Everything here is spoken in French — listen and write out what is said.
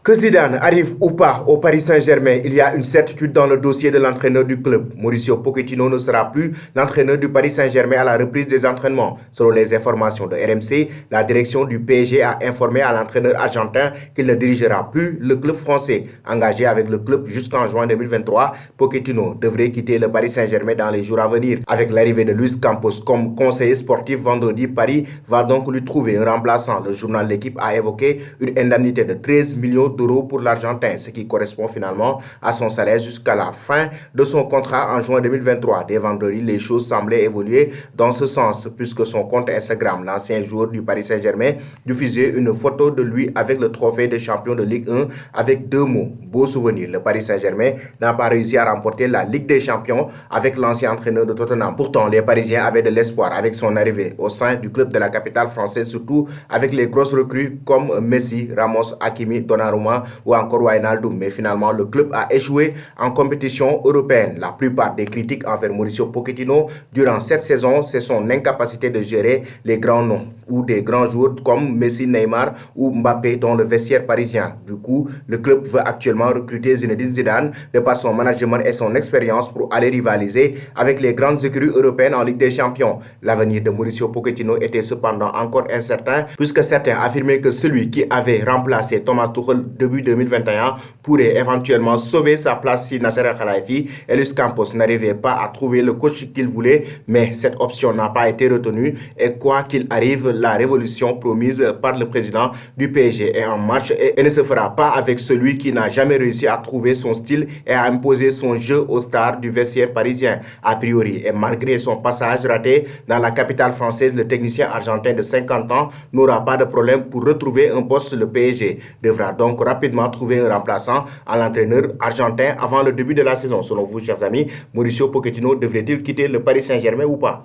Que Zidane arrive ou pas au Paris Saint-Germain, il y a une certitude dans le dossier de l'entraîneur du club. Mauricio Pochettino ne sera plus l'entraîneur du Paris Saint-Germain à la reprise des entraînements. Selon les informations de RMC, la direction du PSG a informé à l'entraîneur argentin qu'il ne dirigera plus le club français. Engagé avec le club jusqu'en juin 2023, Pochettino devrait quitter le Paris Saint-Germain dans les jours à venir. Avec l'arrivée de Luis Campos comme conseiller sportif vendredi, Paris va donc lui trouver un remplaçant. Le journal L'Équipe a évoqué une indemnité de 13 millions d'euros pour l'Argentin, ce qui correspond finalement à son salaire jusqu'à la fin de son contrat en juin 2023. Dès vendredi, les choses semblaient évoluer dans ce sens, puisque son compte Instagram, l'ancien joueur du Paris Saint-Germain, diffusait une photo de lui avec le trophée de champion de Ligue 1 avec deux mots: beau souvenir. Le Paris Saint-Germain n'a pas réussi à remporter la Ligue des Champions avec l'ancien entraîneur de Tottenham. Pourtant, les Parisiens avaient de l'espoir avec son arrivée au sein du club de la capitale française, surtout avec les grosses recrues comme Messi, Ramos, Hakimi, Donnarumma ou encore Wijnaldum. Mais finalement, le club a échoué en compétition européenne. La plupart des critiques envers Mauricio Pochettino durant cette saison, c'est son incapacité de gérer les grands noms ou des grands joueurs comme Messi, Neymar ou Mbappé dans le vestiaire parisien. Du coup, le club veut actuellement recruter Zinedine Zidane de par son management et son expérience pour aller rivaliser avec les grandes écuries européennes en Ligue des Champions. L'avenir de Mauricio Pochettino était cependant encore incertain, puisque certains affirmaient que celui qui avait remplacé Thomas Tuchel début 2021 pourrait éventuellement sauver sa place si Nasser Al-Khelaifi et Luis Campos n'arrivaient pas à trouver le coach qu'il voulait, mais cette option n'a pas été retenue et quoi qu'il arrive, la révolution promise par le président du PSG est en marche et ne se fera pas avec celui qui n'a jamais réussi à trouver son style et à imposer son jeu aux stars du vestiaire parisien. A priori, et malgré son passage raté dans la capitale française, le technicien argentin de 50 ans n'aura pas de problème pour retrouver un poste. Le PSG devra donc rapidement trouver un remplaçant à l'entraîneur argentin avant le début de la saison. Selon vous, chers amis, Mauricio Pochettino devrait-il quitter le Paris Saint-Germain ou pas?